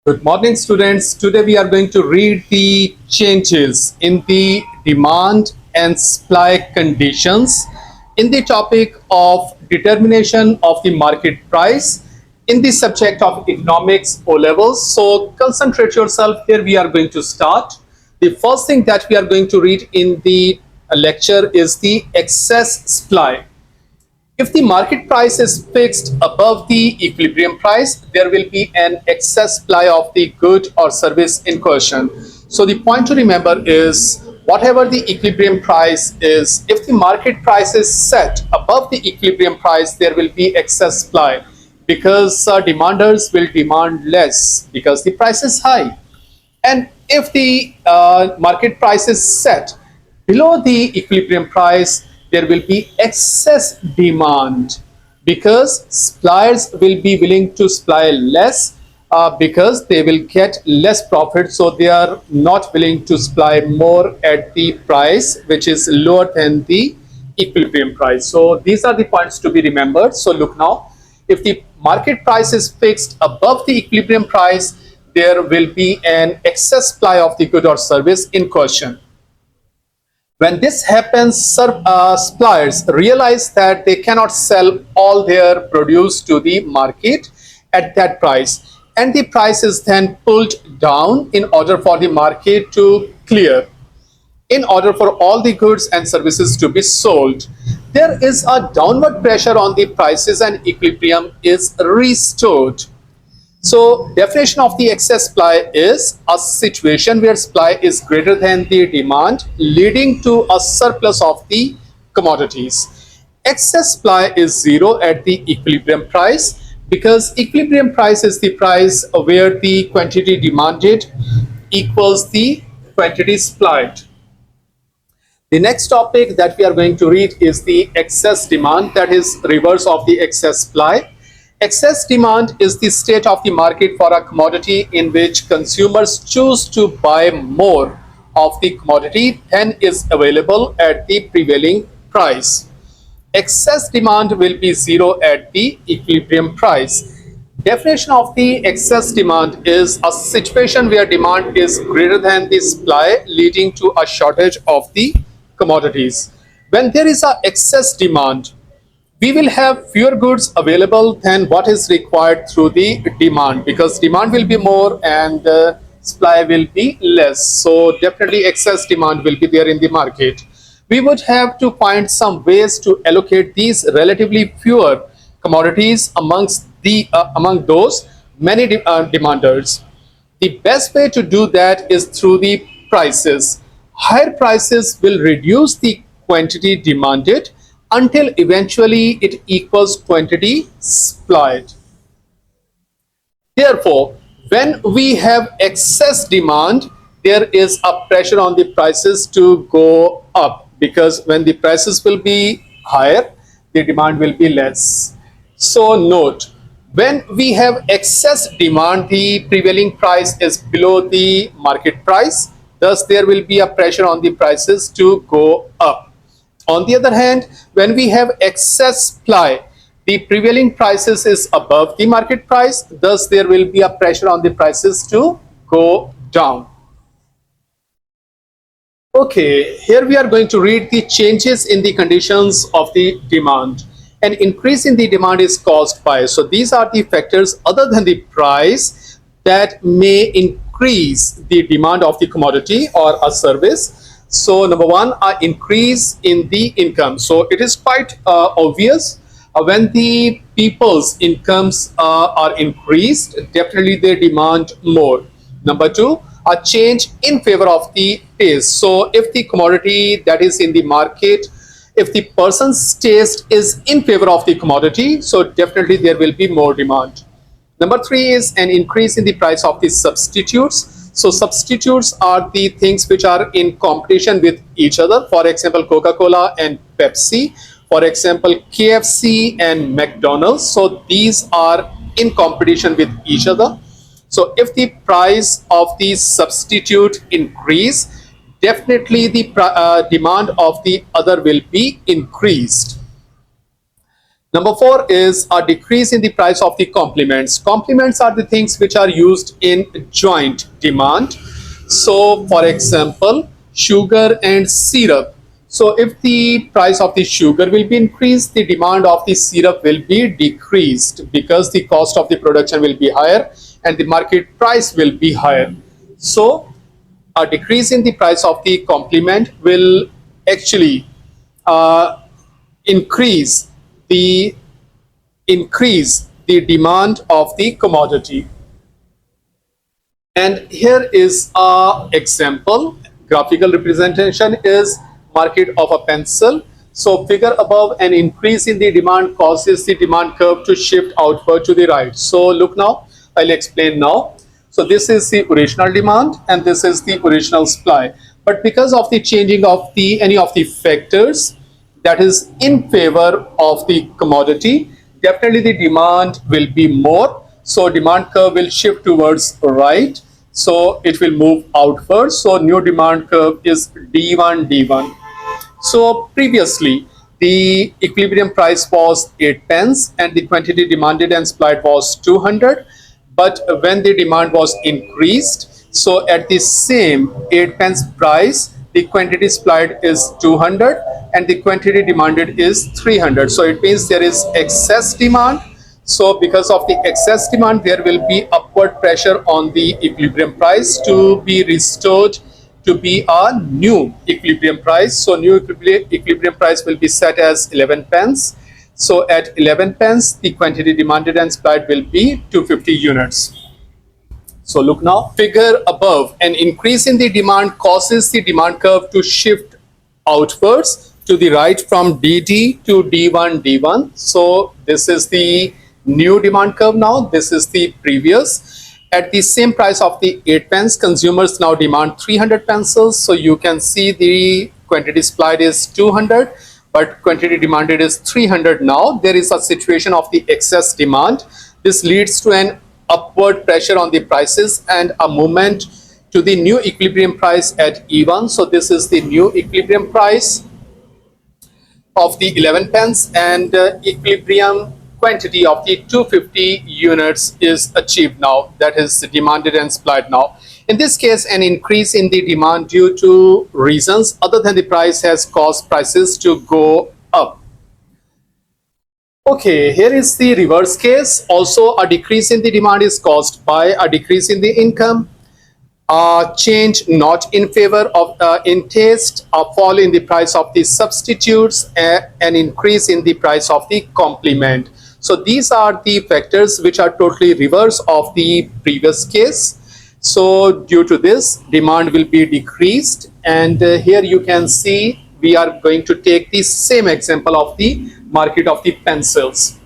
Good morning, students. Today we are going to read the changes in the demand and supply conditions in the topic of determination of the market price in the subject of economics O levels. So concentrate yourself. Here we are going to start. The first thing that we are going to read in the lecture is the excess supply. If the market price is fixed above the equilibrium price, there will be an excess supply of the good or service in question. So the point to remember is whatever the equilibrium price is, if the market price is set above the equilibrium price, there will be excess supply because demanders will demand less because the price is high. And if the market price is set below the equilibrium price, there will be excess demand because suppliers will be willing to supply less because they will get less profit. So they are not willing to supply more at the price which is lower than the equilibrium price. So these are the points to be remembered. So look now, if the market price is fixed above the equilibrium price, there will be an excess supply of the good or service in question. When this happens, suppliers realize that they cannot sell all their produce to the market at that price, and the price is then pulled down in order for the market to clear, in order for all the goods and services to be sold. There is a downward pressure on the prices and equilibrium is restored. So definition of the excess supply is a situation where supply is greater than the demand, leading to a surplus of the commodities. Excess supply is zero at the equilibrium price because equilibrium price is the price where the quantity demanded equals the quantity supplied. The next topic that we are going to read is the excess demand, that is reverse of the excess supply. Excess demand is the state of the market for a commodity in which consumers choose to buy more of the commodity than is available at the prevailing price. Excess demand will be zero at the equilibrium price. Definition of the excess demand is a situation where demand is greater than the supply, leading to a shortage of the commodities. When there is a excess demand, we will have fewer goods available than what is required through the demand, because demand will be more and supply will be less. So definitely excess demand will be there in the market. We would have to find some ways to allocate these relatively fewer commodities among those many demanders. The best way to do that is through the prices. Higher prices will reduce the quantity demanded until eventually it equals quantity supplied. Therefore, when we have excess demand, there is a pressure on the prices to go up, because when the prices will be higher, the demand will be less. So note, when we have excess demand, the prevailing price is below the market price. Thus, there will be a pressure on the prices to go up. On the other hand, when we have excess supply, the prevailing prices is above the market price. Thus, there will be a pressure on the prices to go down. Okay, here we are going to read the changes in the conditions of the demand. An increase in the demand is caused by, so these are the factors other than the price that may increase the demand of the commodity or a service. So number one, an increase in the income. So it is quite obvious, when the people's incomes are increased, definitely they demand more. Number two, a change in favor of the taste. So if the commodity that is in the market, if the person's taste is in favor of the commodity, so definitely there will be more demand. Number three is an increase in the price of the substitutes. So substitutes are the things which are in competition with each other. For example, Coca-Cola and Pepsi. For example, KFC and McDonald's. So these are in competition with each other. So if the price of the substitute increase, definitely the demand of the other will be increased. Number four is a decrease in the price of the complements. Complements are the things which are used in joint demand. So, for example, sugar and syrup. So, if the price of the sugar will be increased, the demand of the syrup will be decreased because the cost of the production will be higher and the market price will be higher. So, a decrease in the price of the complement will actually uh, increase the demand of the commodity. And here is a example. Graphical representation is market of a pencil. So figure above, an increase in the demand causes the demand curve to shift outward to the right. So look now, I'll explain now. So this is the original demand and this is the original supply. But because of the changing of the any of the factors that is in favor of the commodity, definitely the demand will be more. So demand curve will shift towards right. So it will move outwards. So new demand curve is D1 D1. So previously, the equilibrium price was 8 pence and the quantity demanded and supplied was 200. But when the demand was increased, so at the same 8 pence price, the quantity supplied is 200 and the quantity demanded is 300. So it means there is excess demand. So because of the excess demand, there will be upward pressure on the equilibrium price to be restored to be a new equilibrium price. So new equilibrium price will be set as 11 pence. So at 11 pence, the quantity demanded and supplied will be 250 units. So look now, figure above, an increase in the demand causes the demand curve to shift outwards to the right from DD to D1 D1. So this is the new demand curve now. This is the previous. At the same price of the 8 pence, consumers now demand 300 pencils. So you can see the quantity supplied is 200, but quantity demanded is 300 now. There is a situation of the excess demand. This leads to an upward pressure on the prices and a movement to the new equilibrium price at E1. So this is the new equilibrium price of the 11 pence and equilibrium quantity of the 250 units is achieved now, that is demanded and supplied now. In this case, an increase in the demand due to reasons other than the price has caused prices to go up. Okay, here is the reverse case. Also, a decrease in the demand is caused by a decrease in the income, a change not in favor of in taste, a fall in the price of the substitutes, an increase in the price of the complement. So these are the factors which are totally reverse of the previous case. So due to this, demand will be decreased, and here you can see we are going to take the same example of the market of the pencils.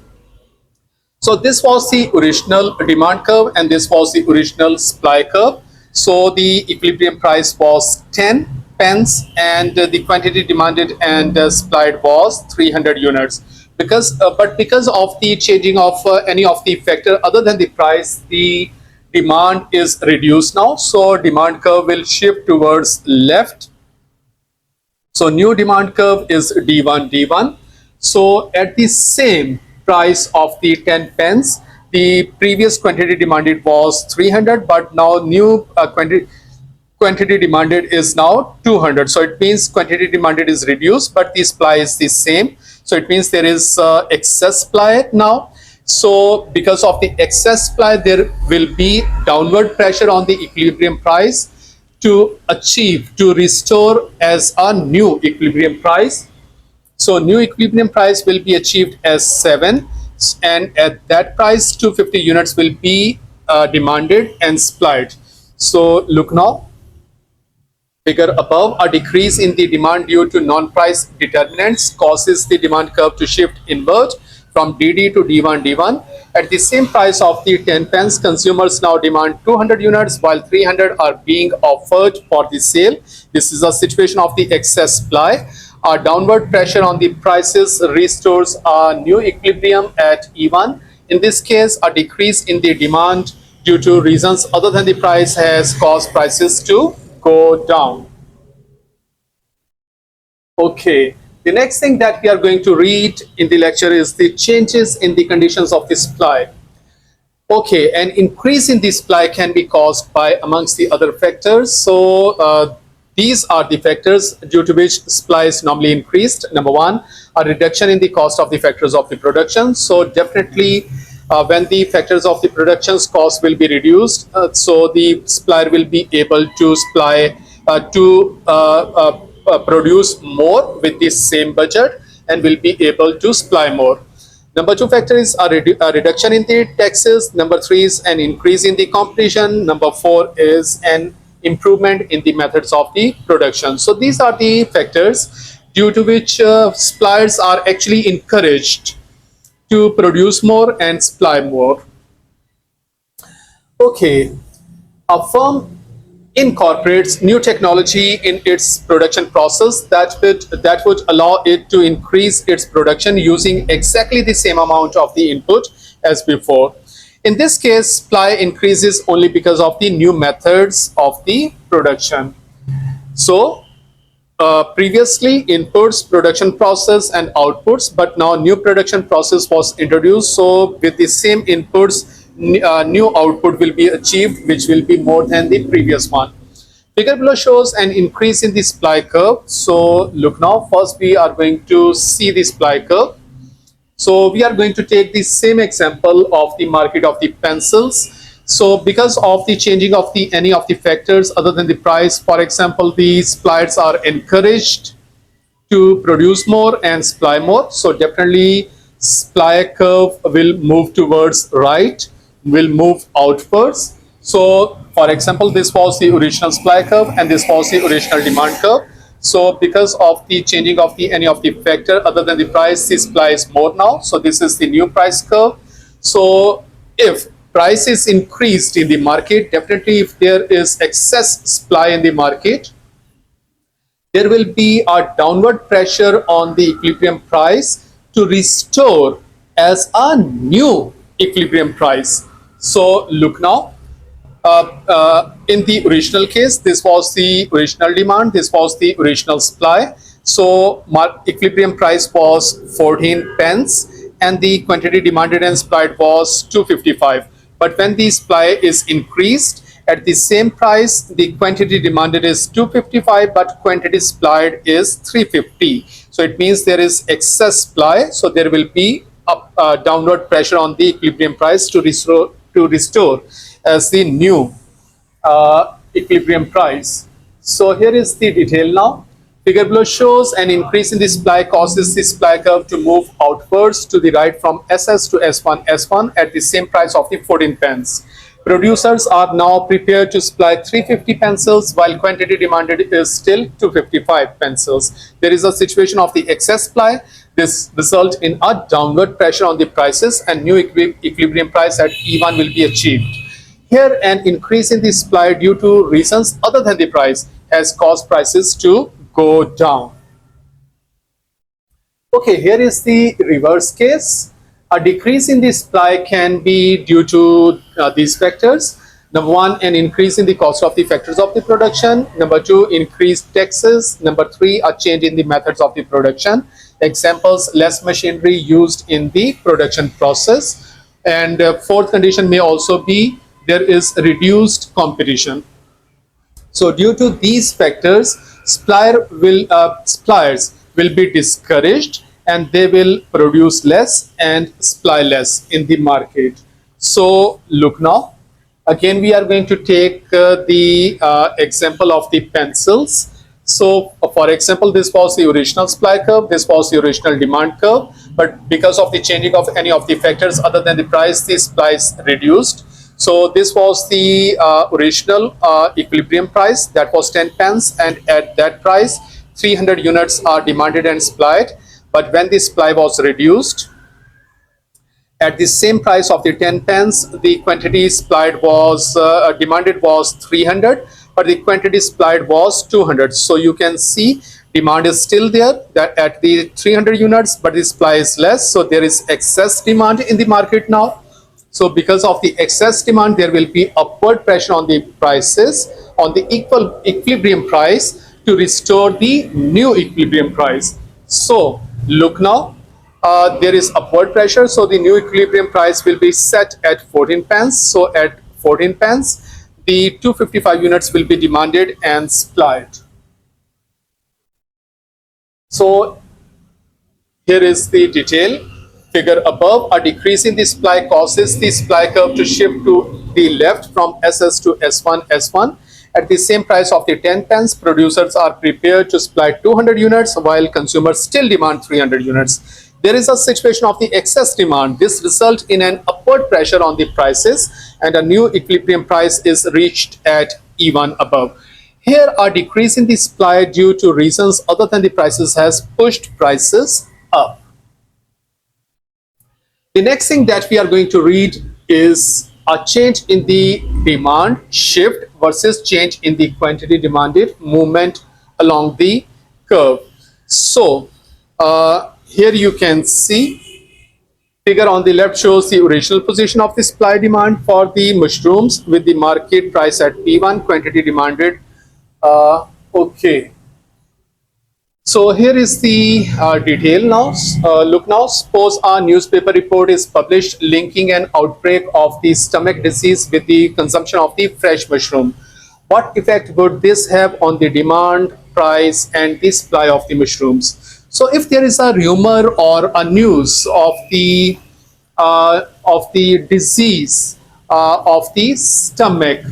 So this was the original demand curve and this was the original supply curve. So the equilibrium price was 10 pence and the quantity demanded and supplied was 300 units. Because of the changing of any of the factor other than the price, the demand is reduced now. So demand curve will shift towards left. So new demand curve is D1 D1. So at the same price of the 10 pence, the previous quantity demanded was 300, but now new quantity demanded is now 200. So it means quantity demanded is reduced, but the supply is the same. So it means there is excess supply now. So because of the excess supply, there will be downward pressure on the equilibrium price to restore as a new equilibrium price. So new equilibrium price will be achieved as 7, and at that price 250 units will be demanded and supplied. So look now, figure above, a decrease in the demand due to non-price determinants causes the demand curve to shift inward from DD to D1 D1. At the same price of the 10 pence, consumers now demand 200 units while 300 are being offered for the sale. This is a situation of the excess supply. A downward pressure on the prices restores a new equilibrium at E1. In this case, a decrease in the demand due to reasons other than the price has caused prices to go down. Okay, The next thing that we are going to read in the lecture is the changes in the conditions of the supply. Okay, an increase in the supply can be caused by amongst the other factors. So these are the factors due to which supply is normally increased. Number one, a reduction in the cost of the factors of the production. So definitely when the factors of the production's cost will be reduced, so the supplier will be able to supply produce more with the same budget and will be able to supply more. Number two factor is a reduction in the taxes. Number three is an increase in the competition. Number four is an improvement in the methods of the production. So these are the factors due to which suppliers are actually encouraged to produce more and supply more. Okay, a firm incorporates new technology in its production process that would allow it to increase its production using exactly the same amount of the input as before. In this case, supply increases only because of the new methods of the production. So previously inputs, production process and outputs, but now new production process was introduced. So with the same inputs, new output will be achieved, which will be more than the previous one. Figure below shows an increase in the supply curve. So look now, first we are going to see the supply curve. So we are going to take the same example of the market of the pencils. So because of the changing of the any of the factors other than the price, for example, the suppliers are encouraged to produce more and supply more. So definitely supply curve will move towards right, will move outwards. So for example, this was the original supply curve and this was the original demand curve. So because of the changing of the any of the factor other than the price, the supply is more now. So this is the new price curve. So if price is increased in the market, definitely if there is excess supply in the market, there will be a downward pressure on the equilibrium price to restore as a new equilibrium price. So look now, in the original case, this was the original demand, this was the original supply. So equilibrium price was 14 pence and the quantity demanded and supplied was 255. But when the supply is increased, at the same price, the quantity demanded is 255, but quantity supplied is 350. So it means there is excess supply. So there will be a downward pressure on the equilibrium price to restore as the new equilibrium price. So here is the detail now. Figure below shows an increase in the supply causes the supply curve to move outwards to the right from SS to S1 at the same price of the 14 pence. Producers are now prepared to supply 350 pencils while quantity demanded is still 255 pencils. There is a situation of the excess supply. This results in a downward pressure on the prices and new equilibrium price at E1 will be achieved. Here, an increase in the supply due to reasons other than the price has caused prices to go down. Okay, here is the reverse case. A decrease in the supply can be due to these factors. Number one, an increase in the cost of the factors of the production. Number two, increased taxes. Number three, a change in the methods of the production. Examples, less machinery used in the production process. And fourth condition may also be there is reduced competition. So due to these factors, suppliers will be discouraged and they will produce less and supply less in the market. So look now, again we are going to take the example of the pencils. So for example, this was the original supply curve, this was the original demand curve, but because of the changing of any of the factors other than the price, the supply is reduced. So this was the original equilibrium price, that was 10 pence, and at that price 300 units are demanded and supplied. But when the supply was reduced, at the same price of the 10 pence, the quantity supplied was demanded was 300, but the quantity supplied was 200. So you can see demand is still there that at the 300 units, but the supply is less. So there is excess demand in the market now. So because of the excess demand, there will be upward pressure on the prices, on the equilibrium price to restore the new equilibrium price. So look now, there is upward pressure, so the new equilibrium price will be set at 14 pence. So at 14 pence, the 255 units will be demanded and supplied. So here is the detail. Figure above, a decrease in the supply causes the supply curve to shift to the left from SS to S1, S1. At the same price of the 10 pence, producers are prepared to supply 200 units while consumers still demand 300 units. There is a situation of the excess demand. This results in an upward pressure on the prices and a new equilibrium price is reached at E1 above. Here, a decrease in the supply due to reasons other than the prices has pushed prices up. The next thing that we are going to read is a change in the demand shift versus change in the quantity demanded movement along the curve. So here you can see figure on the left shows the original position of the supply demand for the mushrooms with the market price at P1, quantity demanded. Okay. So here is the detail now. Look now, suppose a newspaper report is published linking an outbreak of the stomach disease with the consumption of the fresh mushroom. What effect would this have on the demand, price, and the supply of the mushrooms? So if there is a rumor or a news of the disease of the stomach,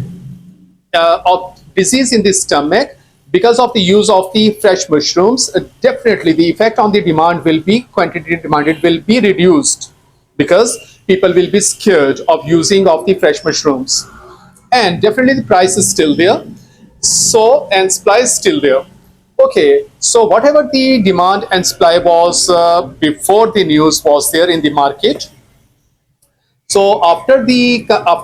of disease in the stomach because of the use of the fresh mushrooms, definitely the effect on the demand will be quantity demanded will be reduced because people will be scared of using of the fresh mushrooms, and definitely the price is still there, so and supply is still there. Okay, so whatever the demand and supply was before the news was there in the market, so after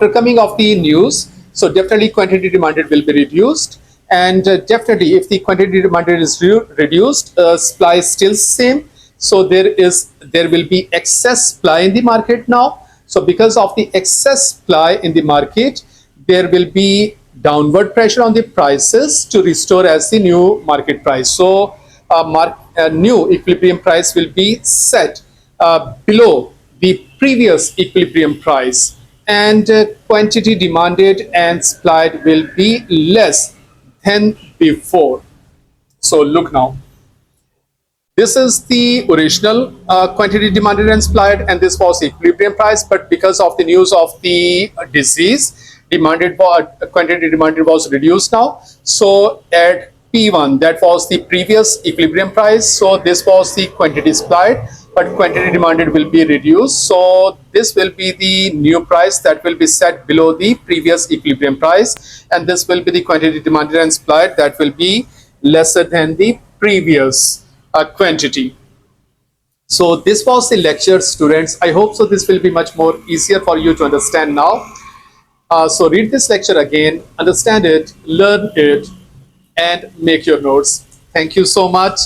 coming of the news, so definitely quantity demanded will be reduced, and definitely if the quantity demanded is reduced, supply is still same. So there will be excess supply in the market now. So because of the excess supply in the market, there will be downward pressure on the prices to restore as the new market price. So a new equilibrium price will be set below the previous equilibrium price, and quantity demanded and supplied will be less than before. So look now, this is the original quantity demanded and supplied, and this was equilibrium price. But because of the news of the disease, quantity demanded was reduced now. So at P1, that was the previous equilibrium price. So this was the quantity supplied, but quantity demanded will be reduced. So this will be the new price that will be set below the previous equilibrium price, and this will be the quantity demanded and supplied that will be lesser than the previous quantity. So this was the lecture, students. I hope so this will be much more easier for you to understand now. So read this lecture again, understand it, learn it, and make your notes. Thank you so much.